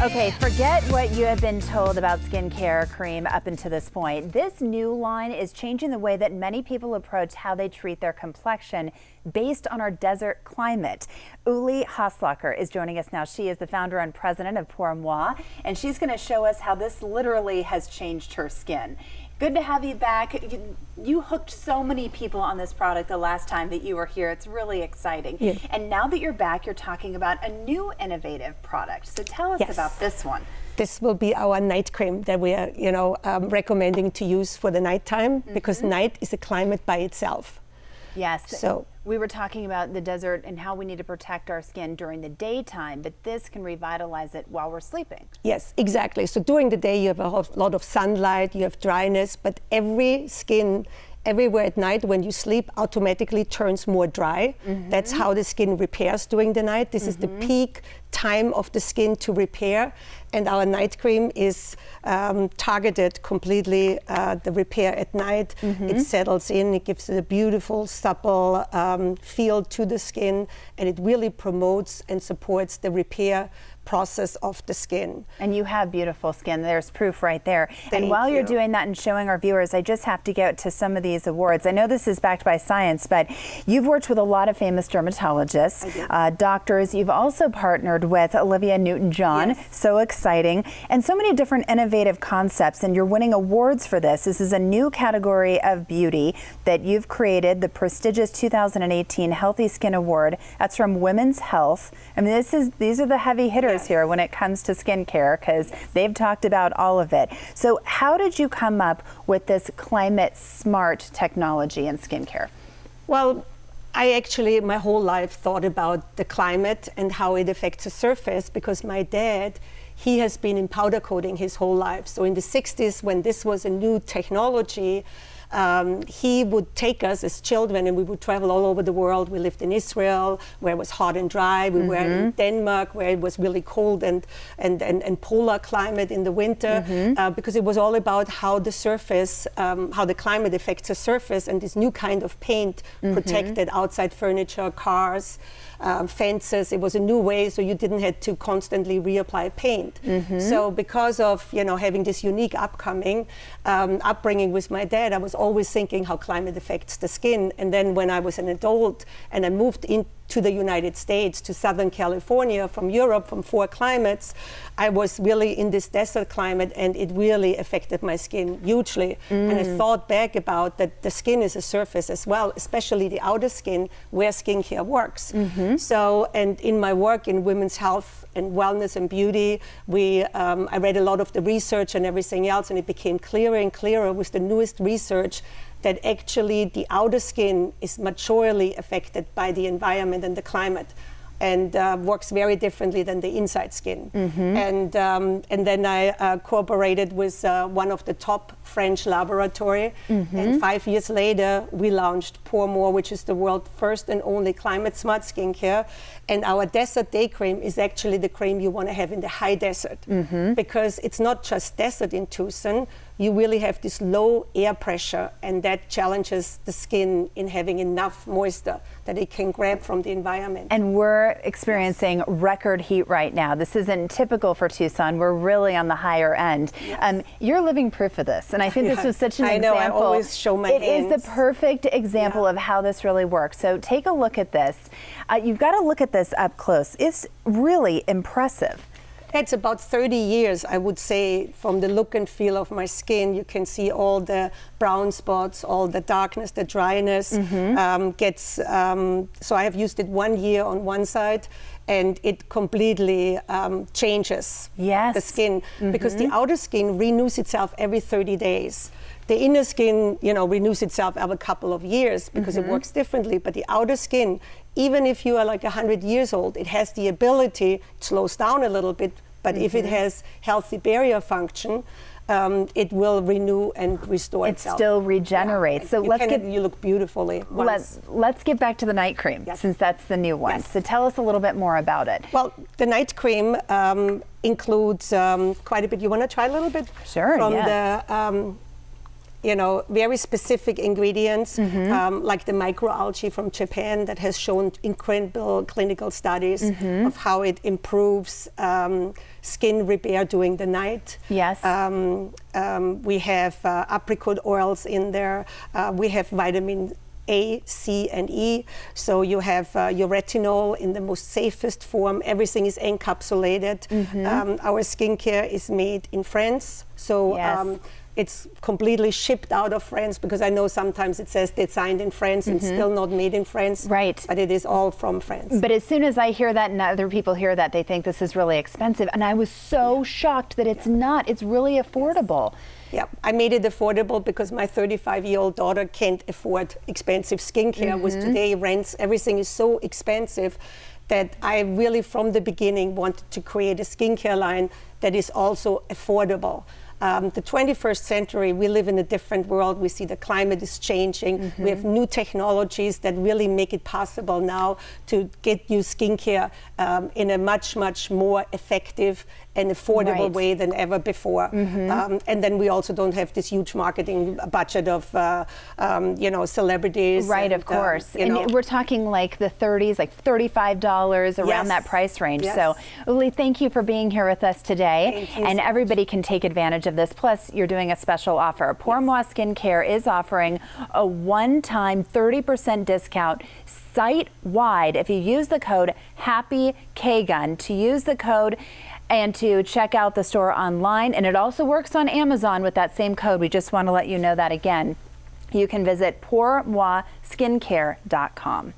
Okay, forget what you have been told about skincare cream up until this point. This new line is changing the way that many people approach how they treat their complexion based on our desert climate. Uli Haslacher is joining us now. She is the founder and president of Pour Moi, and she's going to show us how this literally has changed her skin. Good to have you back. You hooked so many people on this product the last time that you were here. It's really exciting. Yes. And now that you're back, you're talking about a new innovative product. So tell us about this one. This will be our night cream that we are, recommending to use for the nighttime, because night is a climate by itself. Yes. So we were talking about the desert and how we need to protect our skin during the daytime, but this can revitalize it while we're sleeping. yes, exactly. So during the day you have a lot of sunlight, you have dryness, but every skin everywhere at night when you sleep automatically turns more dry. That's how the skin repairs during the night. This is the peak time of the skin to repair, and our night cream is targeted completely the repair at night. It settles in, it gives it a beautiful supple feel to the skin, and it really promotes and supports the repair process of the skin. And you have beautiful skin. There's proof right there. And while Thank you're you. doing that and showing our viewers, I just have to get to some of these awards. I know this is backed by science, but you've worked with a lot of famous dermatologists, doctors. You've also partnered with Olivia Newton-John. Yes. So exciting. And so many different innovative concepts, and you're winning awards for this. This is a new category of beauty that you've created, the prestigious 2018 Healthy Skin Award. That's from Women's Health. I mean, these are the heavy hitters here when it comes to skincare, because they've talked about all of it. So how did you come up with this climate smart technology in skincare? Well, I actually my whole life thought about the climate and how it affects the surface, because my dad, he has been in powder coating his whole life. So in the 60s, when this was a new technology, he would take us as children and we would travel all over the world. We lived in Israel, where it was hot and dry. We were in Denmark, where it was really cold and polar climate in the winter, because it was all about how the surface, how the climate affects the surface, and this new kind of paint protected outside furniture, cars, fences. It was a new way, so you didn't have to constantly reapply paint. So because of having this unique upbringing with my dad, I was always thinking how climate affects the skin. And then when I was an adult and I moved into the United States, to Southern California, from Europe, from 4 climates, I was really in this desert climate, and it really affected my skin hugely. And I thought back about that the skin is a surface as well, especially the outer skin, where skincare works. So, and in my work in women's health and wellness and beauty, I read a lot of the research and everything else, and it became clearer and clearer with the newest research that actually the outer skin is majorly affected by the environment and the climate, and works very differently than the inside skin. And then I cooperated with one of the top French laboratory, and 5 years later we launched Pour Moi, which is the world's first and only climate smart skincare. And our desert day cream is actually the cream you want to have in the high desert, because it's not just desert in Tucson. You really have this low air pressure, and that challenges the skin in having enough moisture that it can grab from the environment. And we're experiencing record heat right now. This isn't typical for Tucson. We're really on the higher end. You're living proof of this, and I think this was such an example. I know, I always show my hands. It is the perfect example of how this really works. So take a look at this. You've got to look at this up close. It's really impressive. It's about 30 years, I would say, from the look and feel of my skin. You can see all the brown spots, all the darkness, the dryness. So I have used it 1 year on one side, and it completely changes the skin, because the outer skin renews itself every 30 days. The inner skin, renews itself every couple of years, because it works differently. But the outer skin, even if you are like 100 years old, it has the ability, it slows down a little bit, but if it has healthy barrier function, it will renew and restore itself. It still regenerates. So you look beautifully. Let's get back to the night cream, since that's the new one. So tell us a little bit more about it. Well, the night cream includes quite a bit. You want to try a little bit? Sure. From the very specific ingredients, like the microalgae from Japan that has shown incredible clinical studies of how it improves skin repair during the night. Yes. We have apricot oils in there. We have vitamin A, C, and E. So you have your retinol in the most safest form. Everything is encapsulated. Our skincare is made in France. So Yes. it's completely shipped out of France, because I know sometimes it says designed in France and still not made in France. Right. But it is all from France. But as soon as I hear that and other people hear that, they think this is really expensive. And I was so shocked that it's not. It's really affordable. Yeah, I made it affordable because my 35-year-old daughter can't afford expensive skincare, which today rents, everything is so expensive that I really from the beginning wanted to create a skincare line that is also affordable. The 21st century, we live in a different world. We see the climate is changing. We have new technologies that really make it possible now to get you skincare in a much, much more effective and affordable way than ever before. And then we also don't have this huge marketing budget of, celebrities. Right, and, of course. and we're talking like the 30s, like $35 around that price range. So, Uli, thank you for being here with us today. And everybody can take advantage of this. Plus, you're doing a special offer. Pour Moi Skincare is offering a one-time 30% discount site-wide if you use the code HAPPYKGUN. To use the code and to check out the store online. And it also works on Amazon with that same code. We just want to let you know that again. You can visit pourmoiskincare.com.